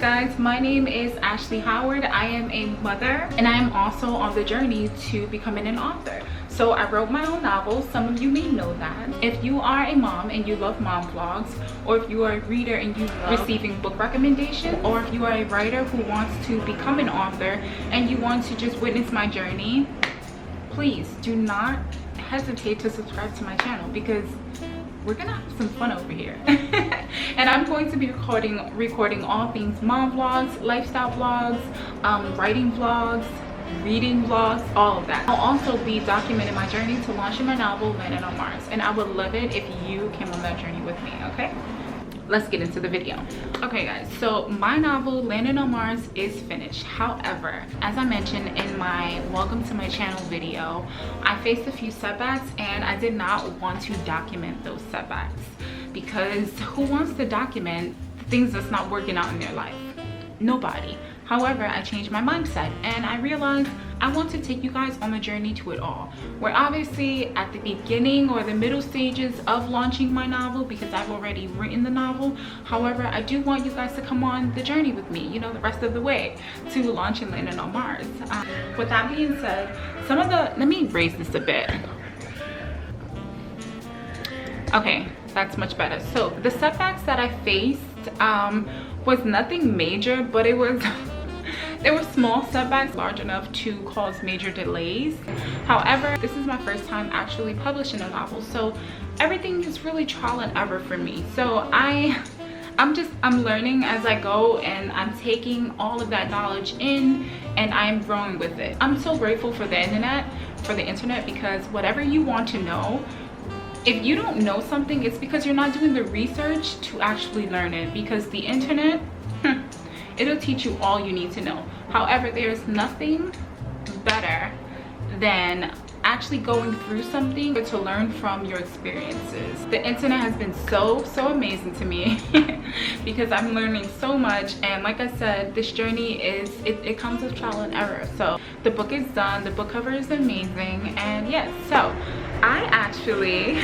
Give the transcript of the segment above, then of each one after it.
up, guys? My name is Ashley Howard. I am a mother and I am also on the journey to becoming an author. So I wrote my own novel. Some of you may know that. If you are a mom and you love mom vlogs, or if you are a reader and you love receiving book recommendations, or if you are a writer who wants to become an author and you want to just witness my journey, please do not hesitate to subscribe to my channel because we're gonna have some fun over here. And I'm going to be recording all things mom vlogs, lifestyle vlogs, writing vlogs, reading vlogs, all of that. I'll also be documenting my journey to launching my novel Landing on Mars, and I would love it if you came on that journey with me. Okay, let's get into the video. Okay guys, so my novel Landing on Mars is finished. However, as I mentioned in my welcome to my channel video, I faced a few setbacks and I did not want to document those setbacks because who wants to document things that's not working out in their life? Nobody. However, I changed my mindset and I realized I want to take you guys on the journey to it all. We're obviously at the beginning or the middle stages of launching my novel because I've already written the novel. However, I do want you guys to come on the journey with me, you know, the rest of the way to launching Landing on Mars. With that being said, let me raise this a bit. Okay, that's much better. So the setbacks that I faced was nothing major, but it was there were small setbacks large enough to cause major delays. However, this is my first time actually publishing a novel, so everything is really trial and error for me. So I'm learning as I go, and I'm taking all of that knowledge in and I'm growing with it. I'm so grateful for the internet because whatever you want to know, if you don't know something, it's because you're not doing the research to actually learn it, because the internet, it'll teach you all you need to know. However, there's nothing better than actually going through something to learn from your experiences. The internet has been so amazing to me because I'm learning so much, and like I said, this journey it comes with trial and error. So the book is done, the book cover is amazing, and yes, so I actually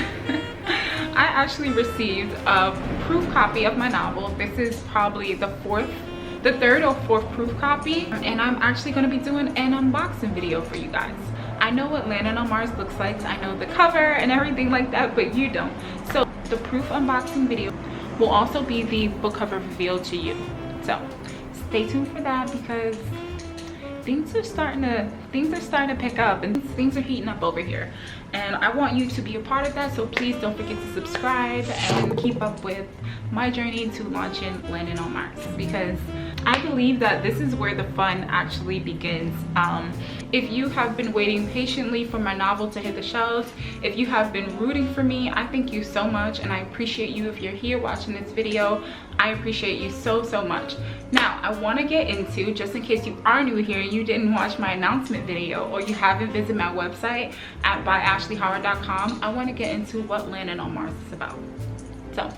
received a proof copy of my novel. This is probably the third or fourth proof copy, and I'm actually going to be doing an unboxing video for you guys. I know what Landing on Mars looks like, I know the cover and everything like that, but you don't. So the proof unboxing video will also be the book cover revealed to you. So stay tuned for that because things are starting to pick up and things are heating up over here, and I want you to be a part of that. So please don't forget to subscribe and keep up with my journey to launching Landing on Mars, because I believe that this is where the fun actually begins. If you have been waiting patiently for my novel to hit the shelves, if you have been rooting for me, I thank you so much, and I appreciate you. If you're here watching this video, I appreciate you so much. Now I want to get into, just in case you are new here and you didn't watch my announcement video, or you haven't visited my website at byashleyhoward.com, I want to get into what Landing on Mars is about. So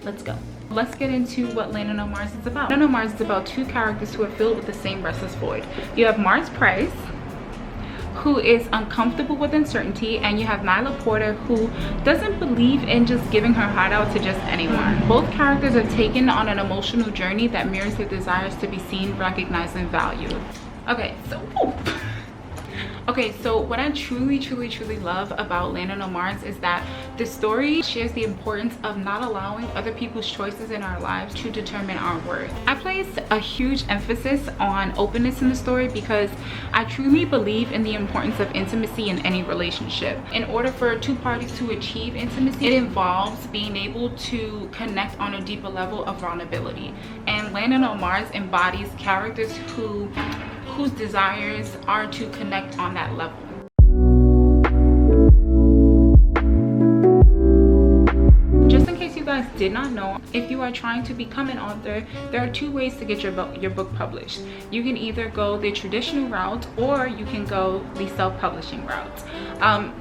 let's go. Let's get into what Landing on Mars is about. Landing on Mars is about two characters who are filled with the same restless void. You have Mars Price, who is uncomfortable with uncertainty, and you have Nyla Porter, who doesn't believe in just giving her heart out to just anyone. Both characters are taken on an emotional journey that mirrors their desires to be seen, recognized, and valued. Okay, so what I truly love about Landing on Mars is that the story shares the importance of not allowing other people's choices in our lives to determine our worth. I place a huge emphasis on openness in the story because I truly believe in the importance of intimacy in any relationship. In order for two parties to achieve intimacy, it involves being able to connect on a deeper level of vulnerability. And Landing on Mars embodies characters whose desires are to connect on that level. Just in case you guys did not know, if you are trying to become an author, there are two ways to get your book published. You can either go the traditional route, or you can go the self-publishing route.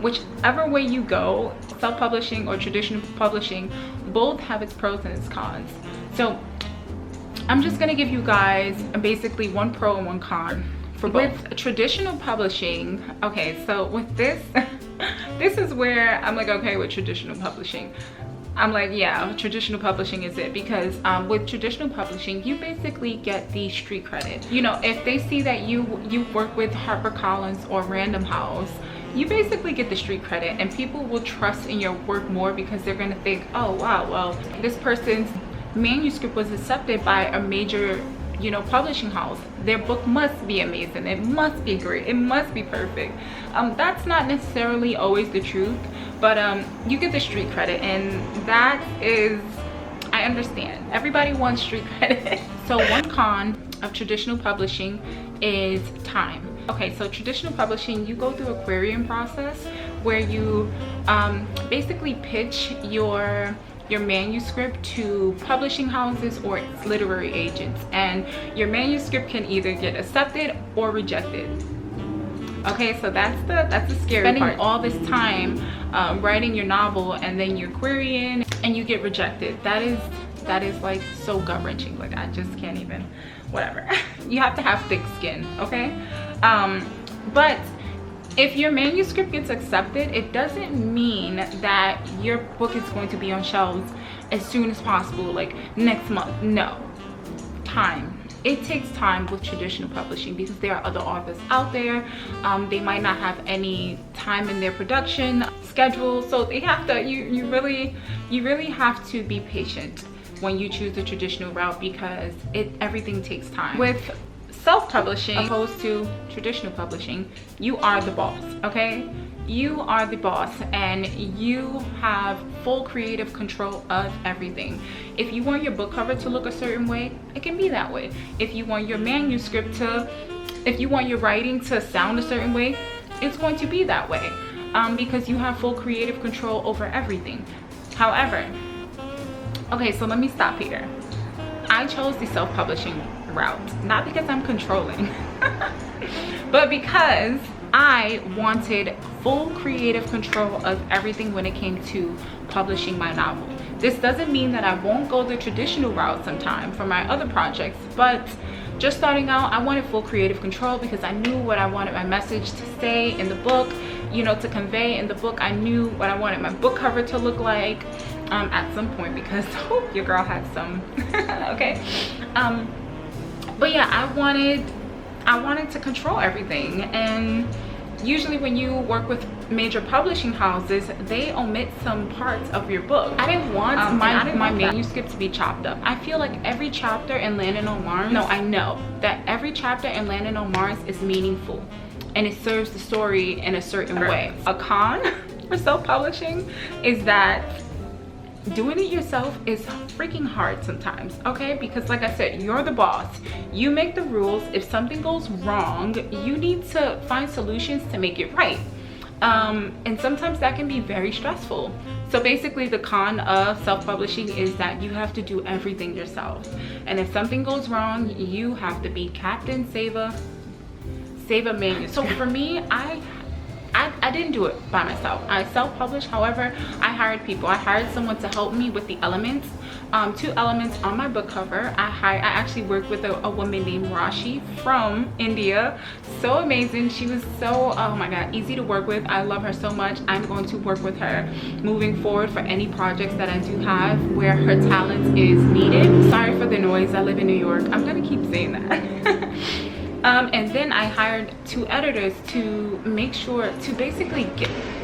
Whichever way you go, self-publishing or traditional publishing, both have its pros and its cons. So I'm just gonna give you guys basically one pro and one con for both. With traditional publishing, okay, so with this this is where I'm like, okay, with traditional publishing, I'm like, yeah, traditional publishing is it, because with traditional publishing, you basically get the street credit. You know, if they see that you work with HarperCollins or Random House, you basically get the street credit, and people will trust in your work more because they're gonna think, oh wow, well, this person's manuscript was accepted by a major, you know, publishing house. Their book must be amazing, it must be great, it must be perfect. That's not necessarily always the truth, but you get the street credit, and that is, I understand, everybody wants street credit. So one con of traditional publishing is time. Okay, so traditional publishing, you go through a querying process where you basically pitch your manuscript to publishing houses or literary agents, and your manuscript can either get accepted or rejected. Okay, so that's the scary part. Spending all this time writing your novel, and then you're querying and you get rejected. That is like so gut-wrenching. Like, I just can't even, whatever. You have to have thick skin, okay? But if your manuscript gets accepted, it doesn't mean that your book is going to be on shelves as soon as possible, like next month. No. Time. It takes time with traditional publishing because there are other authors out there. They might not have any time in their production schedule, so they have to, you really have to be patient when you choose the traditional route, because everything takes time. With self-publishing opposed to traditional publishing, you are the boss, okay? You are the boss, and you have full creative control of everything. If you want your book cover to look a certain way, it can be that way. If you want your manuscript if you want your writing to sound a certain way, it's going to be that way, because you have full creative control over everything. However, okay, so let me stop here. I chose the self-publishing route, not because I'm controlling, but because I wanted full creative control of everything when it came to publishing my novel. This doesn't mean that I won't go the traditional route sometime for my other projects, but just starting out, I wanted full creative control because I knew what I wanted my message to say in the book, you know, to convey in the book. I knew what I wanted my book cover to look like at some point, because your girl had some okay, but yeah, I wanted to control everything. And usually when you work with major publishing houses, they omit some parts of your book. I didn't want my manuscript to be chopped up. I feel like every chapter in Landing on Mars, no, I know that every chapter in Landing on Mars is meaningful and it serves the story in a certain way. A con for self-publishing is that doing it yourself is freaking hard sometimes, okay? Because like I said, you're the boss. You make the rules. If something goes wrong, you need to find solutions to make it right. And sometimes that can be very stressful. So basically the con of self-publishing is that you have to do everything yourself. And if something goes wrong, you have to be Captain Save a manuscript. So for me, I didn't do it by myself. I self-published. However, I hired people. I hired someone to help me with the elements, 2 elements on my book cover. I actually worked with a woman named Rashi from India. So amazing. She was so, oh my god, easy to work with. I love her so much. I'm going to work with her moving forward for any projects that I do have where her talent is needed. Sorry for the noise. I live in New York. I'm gonna keep saying that. And then I hired 2 editors to make sure to basically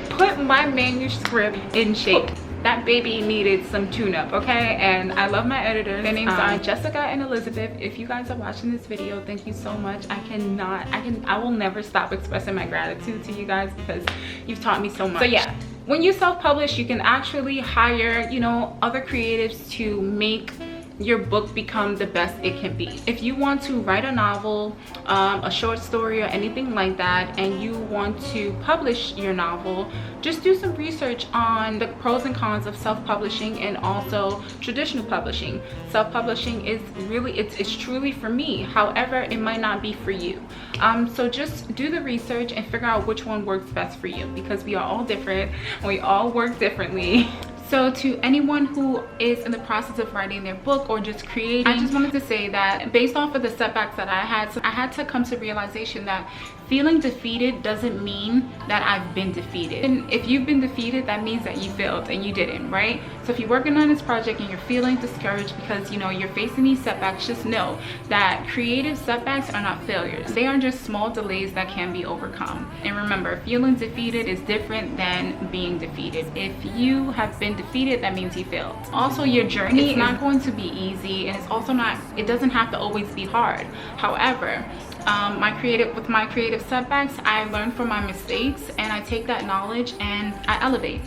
put my manuscript in shape. That baby needed some tune-up, okay? And I love my editors. Their names are Jessica and Elizabeth. If you guys are watching this video, thank you so much. I will never stop expressing my gratitude to you guys because you've taught me so much. So yeah, when you self-publish, you can actually hire, you know, other creatives to make your book become the best it can be. If you want to write a novel, a short story, or anything like that, and you want to publish your novel, just do some research on the pros and cons of self-publishing and also traditional publishing. Self-publishing is really, it's truly for me. However, it might not be for you. So just do the research and figure out which one works best for you, because we are all different and we all work differently. So to anyone who is in the process of writing their book or just creating, I just wanted to say that based off of the setbacks that I had, so I had to come to realization that feeling defeated doesn't mean that I've been defeated. And if you've been defeated, that means that you failed and you didn't, right? So if you're working on this project and you're feeling discouraged because, you know, you're facing these setbacks, just know that creative setbacks are not failures. They are just small delays that can be overcome. And remember, feeling defeated is different than being defeated. If you have been defeated, that means you failed. Also, your journey is not going to be easy, and it's also not, it doesn't have to always be hard. However, with my creative setbacks, I learn from my mistakes, and I take that knowledge and I elevate.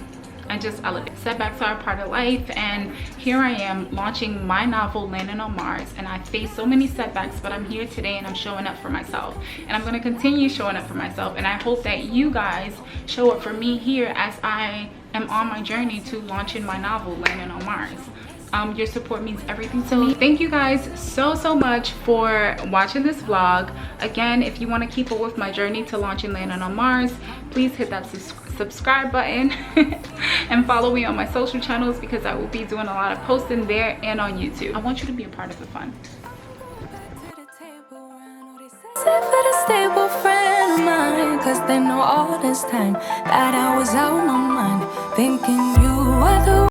I just elevate. Setbacks are a part of life, and here I am launching my novel Landing on Mars, and I faced so many setbacks, but I'm here today and I'm showing up for myself, and I'm going to continue showing up for myself, and I hope that you guys show up for me here as I am on my journey to launching my novel Landing on Mars. Your support means everything to me. Thank you guys so much for watching this vlog. Again, if you want to keep up with my journey to launching Landing on Mars, please hit that subscribe button and follow me on my social channels, because I will be doing a lot of posting there and on YouTube. I want you to be a part of the fun. Stable friend of mine, 'cause they know all this time that I was out my mind, thinking you were the